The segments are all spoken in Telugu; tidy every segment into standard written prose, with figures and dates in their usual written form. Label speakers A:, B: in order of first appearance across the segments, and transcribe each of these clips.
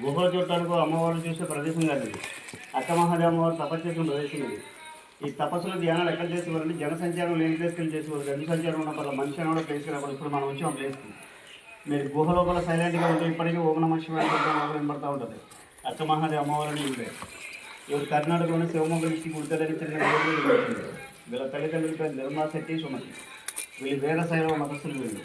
A: గుహలు చూడటానికి అమ్మవారిని చూసే ప్రదేశం కాదు ఇది. అక్కమహాదేవి అమ్మవారు తపస్సు చేసిన ప్రదేశం ఇది. ఈ తపస్సులు ధ్యానాలు ఎక్కడ చేసేవారంటే జనసంచారం లేని ప్లేస్కి వెళ్ళి చేసేవారు. జనసంచారం ఉన్నప్పుడు మనిషి అన్న ప్లేస్కి రావాలి. ఇప్పుడు మనం వచ్చి ఆ ప్లేస్కి మీరు గుహ లోపల సైలెంట్గా ఉంటే ఇప్పటికీ ఓం నమః శివాయ వినబడుతూ ఉంటుంది. అక్కమహాదేవి అమ్మవారిని ఉంటే ఇವರು కర్ణాటకలోని శివమొగ్గ డిస్టిక్ ఉడతలని చెందిన వీళ్ళ తల్లిదండ్రుల పేరు నిర్మలా శెట్టి సుమతి. వీళ్ళు వేద శైలవ మతస్థులు వీళ్ళు.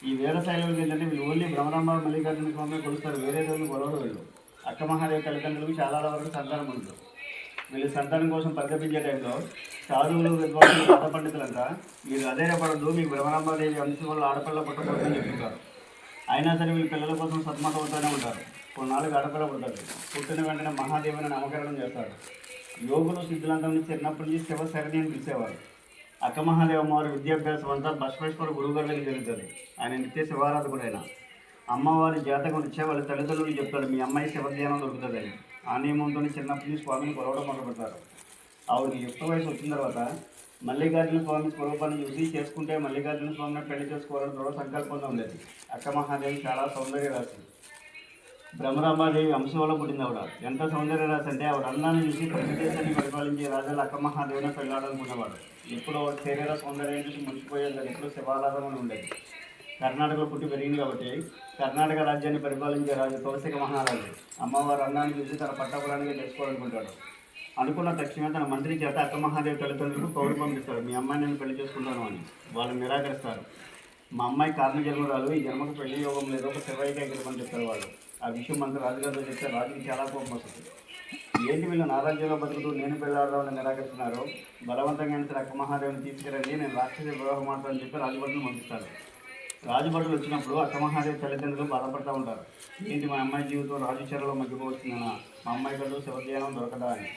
A: ఈ వేద శైలవులు ఏంటంటే వీళ్ళు ఓన్లీ భ్రమరాంబ మల్లికార్జున స్వామి కొలుస్తారు. వేరే రోజులు గొడవలు వీళ్ళు. అక్కమహాదేవి తల్లిదండ్రులకు చాలా వరకు సంతానం ఉంటుంది. వీళ్ళు సంతానం కోసం పరితపించే టైంలో సాధువులు విద్వాంసులు మత పండితులంతా మీరు అధైర్యపడద్దు, మీకు భ్రమరాంబాదేవి అంశం వల్ల ఆడపిల్ల పుట్టకూడదని చెప్తుంటారు. అయినా సరే వీళ్ళు పిల్లల కోసం సతమతం అవుతూనే ఉంటారు. కొన్నాళ్ళకి ఆడపిల్ల పుట్టారు. పుట్టిన వెంటనే మహాదేవిని నామకరణం చేస్తారు. యోగులు సిద్ధులంతా నుంచి చిన్నప్పటి నుంచి శివశరణి అని పిలిచేవారు. అక్కమహాదేవి అమ్మవారి విద్యాభ్యాసం అంతా బసవేశ్వర గురువుగారి దగ్గర జరుగుతుంది. ఆయన నిత్య శివారాధకుడు. ఆయన అమ్మవారి జాతకం ఇచ్చే వాళ్ళ తల్లిదండ్రులు చెప్తాడు, మీ అమ్మాయి శివజ్ఞానం దొరుకుతుందని. ఆ నియమంతో చిన్నప్పటి నుంచి స్వామిని కొలవడం మొదలుపెట్టారు. ఆవిడకి యుక్త వయసు వచ్చిన తర్వాత మల్లికార్జున స్వామి స్వరూపాన్ని చూసి చేసుకుంటే మల్లికార్జున స్వామిని పెళ్లి చేసుకోవాలని దృఢ సంకల్పంగా ఉండేది. అక్కమహాదేవి చాలా సౌందర్య రాశి. భ్రమరాంబాదేవి అంశం వల్ల పుట్టింది ఆవిడ. ఎంత సౌందర్య రాశి అంటే ఆవిడ అందాన్ని చూసి ప్రతి దేశాన్ని పరిపాలించే రాజాలు అక్కమహాదేవిని పెళ్ళాడాలనుకునేవాడు. ఎప్పుడు ఆవిడ శరీర సౌందర్యం చూసి మురిసిపోయేది. ఎప్పుడు శివారాధన ఉండేది. కర్ణాటకలో పుట్టి పెరిగింది కాబట్టి కర్ణాటక రాజ్యాన్ని పరిపాలించే రాజు కౌశిక మహారాజు అమ్మవారి అందాన్ని చూసి తన పట్టపురానికి చేసుకోవాలనుకుంటాడు. అనుకున్న తక్షణమే తన మంత్రి చేత అక్కమహాదేవి తల్లిదండ్రులకు పౌరు పంపిస్తాడు, మీ అమ్మాయి నేను పెళ్లి చేసుకుంటాను అని. వాళ్ళు నిరాకరిస్తారు. మా అమ్మాయి కారణ జన్మరాలు, ఈ జన్మకు పెళ్లి యోగం లేదు, ఒక శివయ్యకి ఎగరమని చెప్తారు వాళ్ళు. ఆ విషయం మంత్రి రాజుగారితో చెప్తే రాజుకి చాలా కోపం వస్తుంది. ఏంటి వీళ్ళు నా రాజ్యంలో బతుకుతూ నేను పెళ్ళాడదామని నిరాకరిస్తున్నారు, బలవంతంగా అయిన అక్కమహాదేవిని తీసుకురండి, నేను రాక్షస వివాహం మాట్లాడని చెప్పి రాజభటులు పంపిస్తారు. రాజభటులు వచ్చినప్పుడు అక్కమహాదేవి తల్లిదండ్రులు బాధపడుతూ ఉంటారు. ఏంటి మా అమ్మాయి జీవితం రాజు చెరలో మగ్గిపోవచ్చిందనా, మా అమ్మాయి కళ్ళు శివజ్ఞానం దొరకదా అని.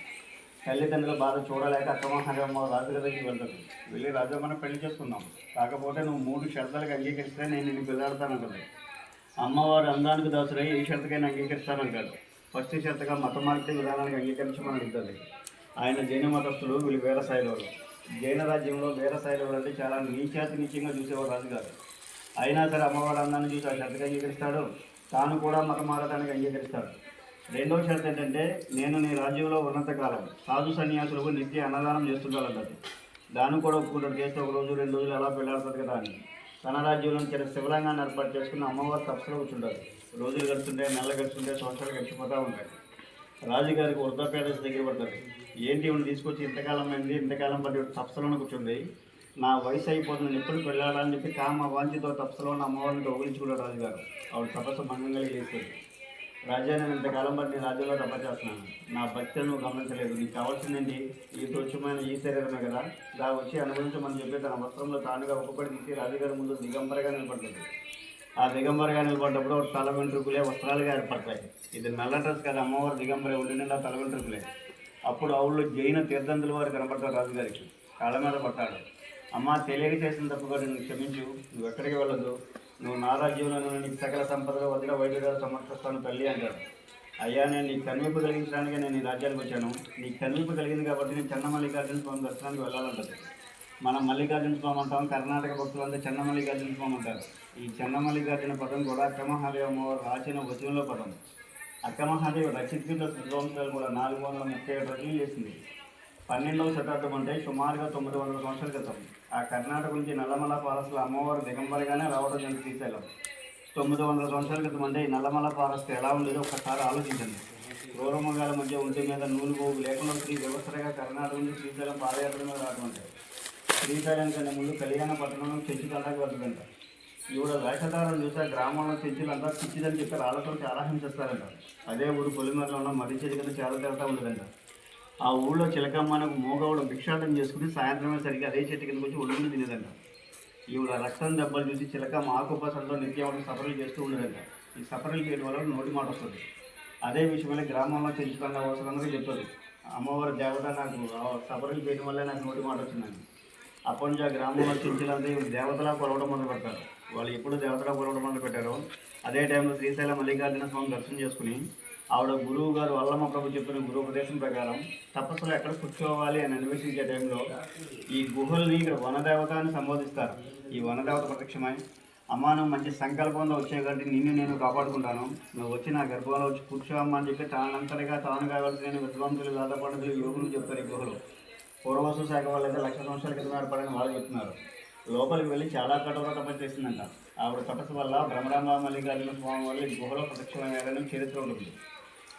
A: తల్లిదండ్రుల బాధ చూడలేక అక్కమహాదేవి అమ్మ రాజు దగ్గరికి వెళ్తుంది. వెళ్ళి రాజు మనం పెళ్లి చేసుకుందాం, కాకపోతే నువ్వు 3 షరతులకు అంగీకరిస్తే నేను నిన్ను పెళ్ళాడతానంటుంది. అమ్మవారు అందానికి దాసులై ఏ షరతుకైనా అంగీకరిస్తానంటాడు. ఫస్ట్ షరతుగా మత మార్పిడి విధానానికి అంగీకరించమని అడుగుతుంది. ఆయన జైన మతస్థులు, వీళ్ళు వీర శైలవులు. జైన రాజ్యంలో వీర శైలవులు అంటే చాలా నీచాతి నీచంగా చూసేవారు రాజుగారు. అయినా సరే అమ్మవారి అందాన్ని చూసి ఆ షరతుగా అంగీకరిస్తాడు. తాను కూడా మతం మారడానికి అంగీకరిస్తాడు. రెండవ షరతు ఏంటంటే, నేను నీ రాజ్యంలో ఉన్నంతకాలం సాధు సన్యాసులకు నిత్య అన్నదానం చేస్తుంటానంటది. దాన్ని కూడా ఒప్పుకుంటాడు. చేస్తే 1 రోజు 2 రోజులు ఎలా పెళ్ళాడుతుంది కదా అని. తన రాజ్యంలో చిన్న శివలింగాన్ని ఏర్పాటు చేసుకుని అమ్మవారు తపస్సులో కూర్చుంటారు. రోజులు గడుస్తుంటాయి, నెలలు గడుస్తుంటాయి, సంవత్సరాలు గడిచిపోతూ ఉంటాయి. రాజుగారికి వృద్ధాప్యాదశ దగ్గర పడతారు. ఏంటి ఇవన్నీ తీసుకొచ్చి ఇంతకాలం అయింది, ఇంతకాలం పట్టి తపస్సులోనే కూర్చుంది, నా వయసు అయిపోతుంది, ఎప్పుడు పెళ్ళాలని చెప్పి కామ వాంఛతో తపస్సులో ఉన్న అమ్మవారిని కౌగిలించుకున్నాడు రాజుగారు. ఆవిడ తపస్సు భంగంగా చేస్తుంది. రాజా, నేను ఇంతకాలం బట్టి నీ రాజ్యంలో తపస్సు చేస్తున్నాను, నా భక్తిని నువ్వు గమనించలేదు, నీకు కావాల్సిందేంటి, ఈ తుచ్చమైన ఈ శరీరమే కదా, దా వచ్చి అనుభవించమని చెప్పి తన వస్త్రంలో తానుగా ఒక్కొక్కటి తీసి రాజుగారి ముందు దిగంబరగా నిలబడుతుంది. ఆ దిగంబరగా నిలబడ్డప్పుడు తల వెంట్రుకులే వస్త్రాలుగా ఏర్పడతాయి. ఇది నల్ల డ్రెస్ కదా, అమ్మవారు దిగంబరే, ఉండి నిండా తల వెంట్రుకులే. అప్పుడు ఆవుల్లో జైన తీర్థంతుల వారు కనపడతారు. రాజుగారికి కాళ్ళ మీద పట్టాడు. అమ్మ, తెలియక చేసిన తప్పుగా నేను క్షమించు, నువ్వు ఎక్కడికి వెళ్ళదు, నువ్వు నా రాజ్యంలో నీకు సకల సంపదగా వదిన వైద్యురాలు సమర్పిస్తాను తల్లి అంటాడు. అయ్యా, నేను నీకు కనువిప్పు కలిగించడానికి నేను ఈ రాజ్యానికి వచ్చాను, నీకు కనువిప్పు కలిగింది కాబట్టి నేను చెన్న మల్లికార్జున స్వామి దర్శనానికి వెళ్ళాలంటది. మనం మల్లికార్జున స్వామి అంటాం, కర్ణాటక భక్తులంతా చెన్న మల్లికార్జున స్వామి అంటారు. ఈ చెన్న మల్లికార్జున పదం కూడా అక్కమహాదేవి అమ్మవారు రాసిన వచనంలో పదం. అక్కమహాదేవి రచిత విధ్వంసాలు కూడా 437 రచనలు చేసింది. 12వ శతాబ్దం అంటే సుమారుగా 900 సంవత్సరాల క్రితం ఆ కర్ణాటక నుంచి నల్లమల ఫారెస్ట్లో అమ్మవారు దిగంబరిగానే రావడం జరిగింది. శ్రీశైలం 900 సంవత్సరాల క్రితం అంటే ఈ నల్లమల ఫారెస్ట్ ఎలా ఉండేదో ఒకసారి ఆలోచించండి. క్రూరమృగాల మధ్య ఒంటి మీద నూలు పోగు లేకుండా స్త్రీ వ్యవస్థగా కర్ణాటక నుంచి శ్రీశైలం పాదయాత్ర మీద రావడం. శ్రీశైలం కన్నా ముందు కళ్యాణ పట్టణంలో చెంచు తండాకి వెళ్తుందంట. ఈవిడ వేషధారం చూసే గ్రామంలో చెంచులంతా చిచ్చిదని చెప్పి రాళ్ళతో చాలా హింసిస్తారంట. అదే ఊరు పొలిమేరలో ఉన్న మర్రి చెట్టు కింద చాలా తిరుగుతూ ఉండదంట. ఆ ఊళ్ళో చిలకమ్మనకు మోగవుడు భిక్షాటం చేసుకుని సాయంత్రమే సరిగ్గా అదే చెట్టు కిందకి వచ్చి ఒళ్ళుని తినేదంట. ఈవిడ రక్తం దెబ్బలు చూసి చిలకమ్మ ఆకుపసంతో నిత్యం సఫరీలు చేస్తూ ఉండదంట. ఈ సఫరీలు చేయడం వల్ల నోటి మాట వస్తుంది. అదే విషయమై గ్రామంలో చెంచుకున్న అవసరంగా చెప్తుంది, అమ్మవారి దేవత నాకు సఫరీలు చేయడం వల్లే నాకు నోటి మాట వచ్చిందని. అప్పటి నుంచి ఆ గ్రామంలో చెంచులంతా దేవతలా కొలవడం మొదలు పెడతారు. వాళ్ళు ఎప్పుడు దేవతలా కొలవడం మొదలు పెట్టారో అదే టైంలో శ్రీశైలం మల్లికార్జున స్వామి దర్శనం చేసుకుని ఆవిడ గురువు గారు వల్లమ్మ ప్రభు చెప్పిన గురుపదేశం ప్రకారం తపస్సులో ఎక్కడ కూర్చోవాలి అని అన్వేషించే టైంలో ఈ గుహల్ని ఇక్కడ వనదేవత అని సంబోధిస్తారు. ఈ వనదేవత ప్రత్యక్షమై అమ్మ నువ్వు మంచి సంకల్పంలో వచ్చాయి కాబట్టి నిన్ను నేను కాపాడుకుంటాను. నువ్వు వచ్చి నా గర్భంలో వచ్చి కూర్చోమ్మా అని చెప్పి తానంతటిగా తాను కావాల్సిన విద్వాంసులు వేద పండితులు యోగులు చెప్తారు ఈ గుహలో. పూర్వసు శాఖ వాళ్ళైతే 1,00,000 సంవత్సరాల క్రితం ఏర్పడని వాళ్ళు చెప్తున్నారు. లోపలికి వెళ్ళి చాలా కఠోర తపస్సు చేసిందంట. ఆవిడ తపస్సు వల్ల బ్రహ్మరాంబ మల్లికార్జున స్వామి వల్ల ఈ గుహలో ప్రత్యక్షమైన చరిత్ర ఉంటుంది.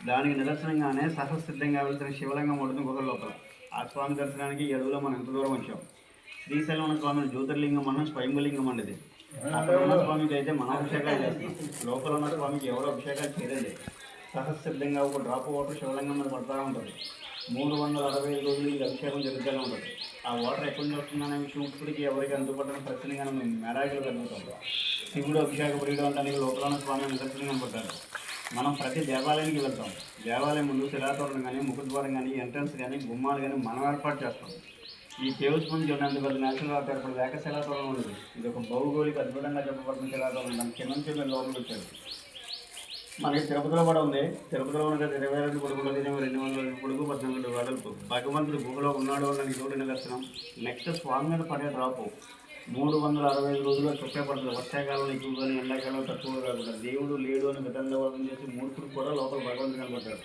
A: దానికి నిదర్శనంగానే సహసిద్ధంగా వెళ్తున్న శివలింగం ఉంటుంది గుహల లోపల. ఆ స్వామి దర్శనానికి ఈ అడుగులో మనం ఎంత దూరం వచ్చాం. శ్రీశైలం ఉన్న స్వామిని జ్యోతిర్లింగం అన్న స్వయంభలింగం అనేది. అక్కడ ఉన్న స్వామికి అయితే మనం అభిషేకాలు చేస్తాం. లోపల ఉన్న స్వామికి ఎవరో అభిషేకాలు చేయలేదు. సహసిద్ధంగా ఒక డ్రాప్ వాటర్ శివలింగం మీద పడుతూ ఉంటుంది. 365 రోజులు ఇది అభిషేకం జరుగుతూనే ఉంటుంది. ఆ వాటర్ ఎక్కడి నుంచి వస్తుందనే విషయం ఇప్పటికీ ఎవరికి అందుబాటులో ప్రశ్నగా మెరాకులు కలుగుతాం. శివుడు అభిషేక ప్రియుడు అంటానికి లోపల ఉన్న స్వామి నిదర్శనం కనపడతారు. మనం ప్రతి దేవాలయానికి వెళ్తాం. దేవాలయం ముందు శిలాతోరణం కానీ ముఖద్వారం కానీ ఎంట్రన్స్ కానీ గుమ్మాలు కానీ మనం ఏర్పాటు చేస్తాం. ఈ కేవ్స్ ముందు చూడండి పెద్ద నేషనల్ ఆర్ట్ ఏర్పడి లేక శిలాతోరణం ఉంది. ఇది ఒక భౌగోళిక అద్భుతంగా చెప్పబడుతున్న శిలాతోరణం. దాని కింద నుంచి మేము లోపలికి వచ్చాడు. మనకి తిరుపతిలో కూడా ఉంది. తిరుపతిలో ఉన్న 22 పొడుగులు 200 పొడుగు 14 వెడల్పు. భగవంతుడు గుహలో ఉన్నాడు అని చూడని దర్శనం. నెక్స్ట్ స్వామి మీద పడే డ్రాపు 365 రోజుల్లో చుట్టే పడుతుంది. వర్షాకాలంలో ఎక్కువగానే ఎండాకాలంలో తక్కువ కాకుండా దేవుడు లేడు అని వితండవాదం చేసి మూర్ఖుడు కూడా లోపల భగవంతుడు కనబడతాడు.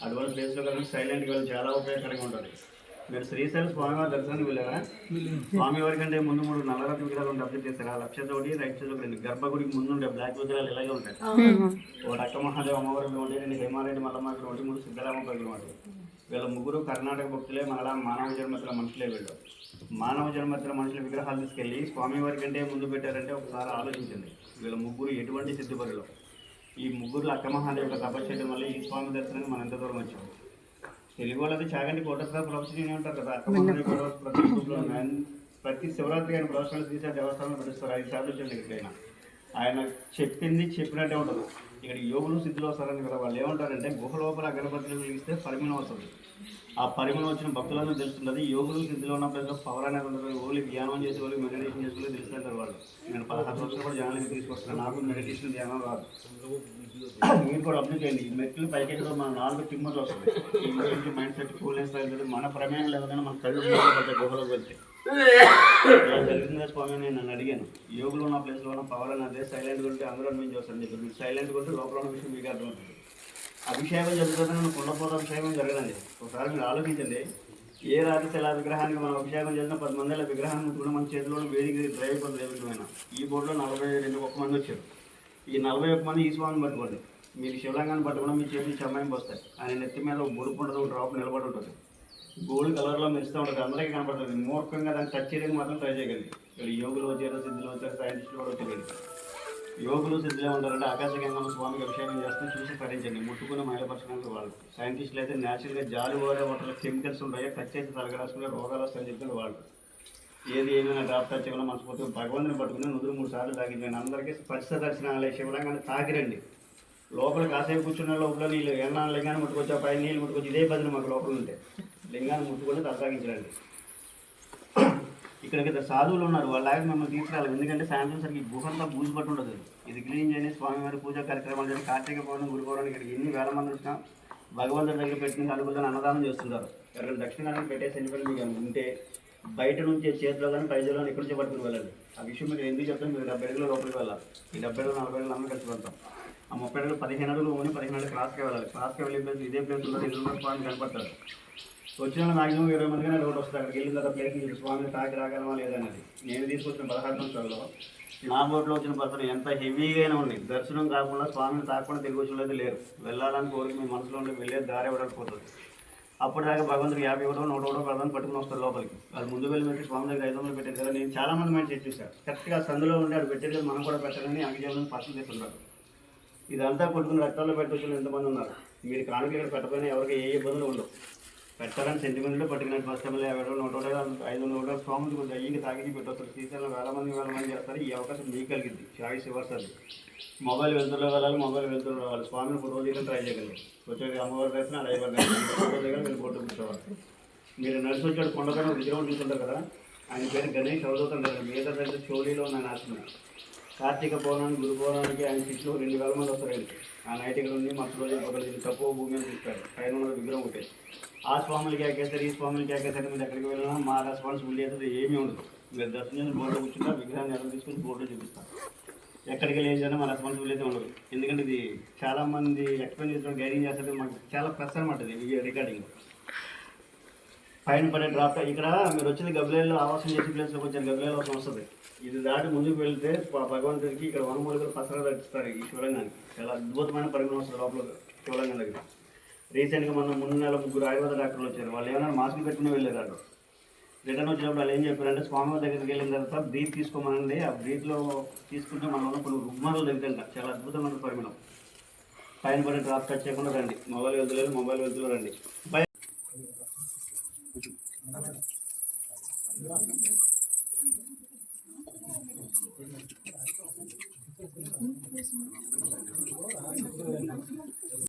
A: అటువంటి ప్లేస్లో కానీ సైలెంట్గా వెళ్ళి చాలా ఉపయోగకరంగా ఉంటుంది. మీరు శ్రీశైలం స్వామివారి దర్శనానికి వెళ్ళారా? స్వామివారి కంటే ముందు 3 నల్లరత్న విగ్రహాలు ఉంటే అప్డేట్ చేస్తారు. ఆ లక్షతోటి రైట్ సైడ్ 2 గర్భగుడికి ముందు ఉండే బ్లాక్ విగ్రహాలు ఇలాగే ఉంటాయి. ఒకటి అక్క మహాదేవ అమ్మవారి ఉంటే 2 హేమారెడ్డి మల్లమ్మ ఒకటి 3 సిద్ధరామ పగులు ఉంటాయి. వీళ్ళ ముగ్గురు కర్ణాటక భక్తులే, మనలా మానవ జన్మత్తుల మనుషులే. వీళ్ళు మానవ జన్మత్తుల మనుషుల విగ్రహాలు తీసుకెళ్ళి స్వామివారి కంటే ముందు పెట్టారంటే ఒకసారి ఆలోచించండి. వీళ్ళ ముగ్గురు ఎటువంటి సిద్ధిపరులు. ఈ ముగ్గురు అక్క మహాదేవ తపస్సు చేయడం వల్ల ఈ స్వామి దర్శనానికి మనం ఎంత దూరం వచ్చాం. తెలుగు వాళ్ళది చాగంటి కోటేశ్వర ప్రొఫెషన్ ఉంటారు కదా. ప్రతి శివరాత్రి ఆయన ప్రొఫెషనల్ శ్రీశైలం దేవస్థానంలో నడుస్తారు. 5 సార్లు వచ్చాడు ఎక్కడైనా. ఆయన చెప్పింది చెప్పినట్టే ఉంటుంది. ఇక్కడ యోగులు సిద్ధులు వస్తారని కదా. వాళ్ళు ఏమంటారంటే గుహ లోపల అగరబత్తులు వెలిగిస్తే పరిమళం వస్తుంది. ఆ పరిమళం వచ్చిన భక్తులను తెలుస్తుంది. యోగులు సిద్ధులు ఉన్న ప్రజలు పవర్ అనేది ఉంటుంది. ఓన్లీ ధ్యానం చేసే వాళ్ళు మెడిటేషన్ చేసుకుని తెలుస్తుంటారు వాళ్ళు. నేను 16 సంవత్సరాలు కూడా జనాలకి తీసుకొస్తున్నాను. నాకు మెడిటేషన్ ధ్యానం రాదు. మీరు కూడా అప్లై చేయండి. ఈ మెట్లు పైకెక్కడం మన 4 టిమ్మర్లు వస్తుంది. ఈ మెట్లు మైండ్ సెట్ కూల్నెస్ అవుతుంది. మన ప్రమేయం లేదని మన కళ్ళు పడ్డాయి గుహలోకి వెళ్తే. ఇలా జరిగిందా స్వామి నేను నన్ను అడిగాను. యోగులు ఉన్న ప్లేస్లో ఉన్న పవర్ అనేది సైలెంట్గా ఉంటే అందరూ అనిపించవస్తుంది చెప్పి మీరు సైలెంట్గా ఉంటే లోపల ఉన్న విషయం మీకు అర్థమవుతుంది. అభిషేకం జరుగుతుందని కుండపోత అభిషేకం జరగదండి. ఒకసారి మీరు ఆలోచించండి. ఏ రాత్రి శిలా విగ్రహానికి మనం అభిషేకం చేసిన 10 మంది విగ్రహాన్ని ముట్టుకుని మన చేతిలో వేడికి డ్రైవ్ అయిపోతుంది. ఏమైనా ఈ బోర్డులో 41 మంది వచ్చారు. ఈ 41 మంది ఈ స్వామిని పట్టుకోండి. మీరు శివలింగాన్ని పట్టుకుని మీ చేతి చమ్మాయికి వస్తాయి. ఆయన నెత్తి మీద ఒక బొడుపు ఉంటుంది, ఒక డ్రాప్ నిలబడి ఉంటుంది. గోల్డ్ కలర్లో మెరుస్తూ ఉంటుంది. అందరికీ కనపడుతుంది. మూర్ఖంగా దాన్ని టచ్ చేయడానికి మాత్రం ట్రై చేయగలిగి. ఇక్కడ యోగులు వచ్చారు, సిద్ధులు వచ్చారు, సైంటిస్టులు కూడా వచ్చారు. యోగులు సిద్ధులే ఉంటారంటే ఆకాశగంగా స్వామికి అభిషేకం చేస్తే చూసి పఠించండి. ముట్టుకుని మైలపరచడానికి వాళ్ళు. సైంటిస్టులు అయితే న్యాచురల్గా జాలి ఓడే వాటర్లో కెమికల్స్ ఉంటాయో టచ్ చేసి తలగరాసుకునే రోగాలు వస్తాయని చెప్పి వాళ్ళు. ఏది ఏమైనా డ్రాప్ టచ్ చేయకుండా మనస్ఫూర్తిగా భగవంతుని పట్టుకుని నుదురు 3 సార్లు తాగించండి. అందరికీ స్పర్శ దర్శనాలే శివలింగాన్ని తాకిరండి. లోపల కాసేపు కూర్చున్న లోపల నీళ్ళు ఏమన్నా లింగాన్ని ముట్టుకొచ్చా పై నీళ్ళు ముట్టుకొచ్చి ఇదే బదులు మాకు లోపల ఉంటే లింగాన్ని ముట్టుకొని తలతాగించరండి. ఇక్కడికి సాధువులు ఉన్నారు. వాళ్ళకి మిమ్మల్ని తీసుకురాలి. ఎందుకంటే సాయంత్రం సరికి గుహంతా బూజు పట్టు ఉండదు. ఇది క్లీన్ చేయని స్వామివారి పూజా కార్యక్రమాలు చేసి కార్తీక పౌర్ణమి గురు పౌర్ణమి ఇక్కడికి ఎన్ని వేల మంది వచ్చినా భగవంతుడి దగ్గర పెట్టిన అనుకూలంగా అన్నదానం చేస్తుంటారు. ఎవరైనా దక్షిణాన్ని పెట్టేసి ఎన్నికలు మీకు ఉంటే బయట నుంచి చేతిలో కానీ పైజలో ఎక్కడి నుంచి పట్టుకుని వెళ్ళండి. ఆ విషయం మీకు ఎందుకు చెప్తాను. మీరు 70 అడుగులు లోపలికి వెళ్ళాలి. ఈ 70 అడుగులు 40 అడుగులు అందరూ కలిసి వెళ్తాం. ఆ 30 అడుగులు 15 అడుగులు ఓని 15 అడుగులు క్లాస్కి వెళ్ళాలి. క్లాస్కి వెళ్ళే ప్లేస్ ఇదే ప్లేస్ ఉంటుంది. ఇల్లు స్వామి కనపడతారు. వచ్చిన మాక్సిమం 20 మంది కానీ రోడ్డు వస్తారు. అక్కడికి వెళ్ళిన తర్వాత ప్లేస్ మీరు స్వామిని తాకి రాగలమా లేదన్నది. నేను తీసుకొచ్చిన 16 సంవత్సరాల్లో నా బోట్లో వచ్చిన పర్సన్ ఎంత హెవీగానే ఉంది. దర్శనం కాకుండా స్వామిని తాకుండా తిరిగి వచ్చిన అయితే లేరు. వెళ్ళాలని కోరిక మీ మనసులో ఉండి వెళ్ళే దారి ఇవ్వకపోతుంది. అప్పుడు దాకా భగవంతుడు 50 ఒకటో 100 ప్రధానం పట్టుకుని వస్తారు లోపలికి. వాళ్ళు ముందు వెళ్ళి పెట్టి స్వామి దగ్గర 500 పెట్టారు కదా. నేను చాలామంది మైండ్ సెట్ చూశాను. కరెక్ట్గా సందులో ఉండి అది పెట్టేది మనం కూడా పెట్టాలని అంగజీవనం పర్సన్ చేస్తుంటారు. ఇదంతా కొట్టుకుని రక్తాల్లో పెట్టొచ్చిన ఎంతమంది ఉన్నారు. మీరు కానుకలు ఇక్కడ పెట్టకపోయినా ఎవరికి ఏ ఇబ్బందులు ఉండవు. పెట్టాలని సెంటిమెంట్లో పట్టుకున్నట్టు ఫస్ట్ టైంలో 50 100 500 స్వాములు కొంచెం అయ్యింది తాగించి పెట్టొస్తారు. శ్రీశైలం వేల మంది చేస్తారు. ఈ అవకాశం మీకు కలిగింది. చాయిస్ ఇవ్వర్స్ అది. మొబైల్ వెళ్తుల్లో వెళ్ళాలి, మొబైల్ వెళ్తుల్లో రావాలి. స్వామిని ఫోటో తీయడం ట్రై చేయగలరు. వచ్చేది అమ్మవారి దర్శనం డ్రైవర్ ఫోటో దగ్గర మీరు ఫోటో కూర్చోవాలి. మీరు నడిచి వచ్చాడు కొండపైన విగ్రహం చూస్తుంటారు కదా. ఆయన పేరు గణేష్ అవధూతంటారు. మీద పెద్ద చోళీలో ఉన్న నాశనం. కార్తీక పౌర్ణానికి గురు పౌర్ణానికి ఆయన సిట్లో 2000 మంది వస్తారు. ఆ నైట్ ఇక్కడ ఉండి మస్తు రోజులు ఒకటి తక్కువ భూమి మీద తీస్తారు. పైన ఉన్న విగ్రహం ఒకటి. ఆ స్వాములకి ఎక్కేస్తారు, ఈ స్వాములకి ఎక్కేస్తారు. మీరు ఎక్కడికి వెళ్ళినా మా రెస్పాన్సిబిలిటీ అయితే ఏమీ ఉండదు. మీరు దర్శనం చేసి బోర్డు కూర్చుంటే విగ్రహాన్ని ఎలా తీసుకొని బోర్డు చూపిస్తాం. ఎక్కడికి వెళ్ళి ఏం చేయాలో మన రెస్పాన్సిబిలిటీ ఉండదు. ఎందుకంటే ఇది చాలామంది ఎక్స్ప్లెయిన్ చేసిన గైడింగ్ చేస్తే మాకు చాలా ప్లస్ అనమాట ఇది వీడియో రికార్డింగ్. పైన పడే డ్రాప్ ఇక్కడ మీరు వచ్చిన గబ్లేలో ఆవాసం చేసే ప్లేస్లో కొంచెం గబ్లేలో అవసరం వస్తుంది. ఇది దాటి ముందుకు వెళ్తే భగవంతుడికి ఇక్కడ వనమూలికలు పసరా దర్శిస్తారు. ఈ శివలింగానికి చాలా అద్భుతమైన పరిమాణం వస్తుంది లోపల శివలింగం దగ్గర. రీసెంట్గా మన 3 నెలల 3 ఆయుర్వేద డాక్టర్లు వచ్చారు. వాళ్ళు ఏమైనా మాస్కులు పెట్టుకుని వెళ్ళారు. రిటర్న్ వచ్చినప్పుడు వాళ్ళు ఏం చెప్పారంటే స్వామివారి దగ్గరికి వెళ్ళిన తర్వాత బ్రీత్ తీసుకోమనండి. ఆ బ్రీత్లో తీసుకుంటే మనలో కొన్ని రుగ్మతలు తగ్గుతాయంట. చాలా అద్భుతమైన పరిమాణం. పైన పడే డ్రాప్ టచ్ చేయకుండా రండి. మొబైల్ వెళ్తులేదు రండి.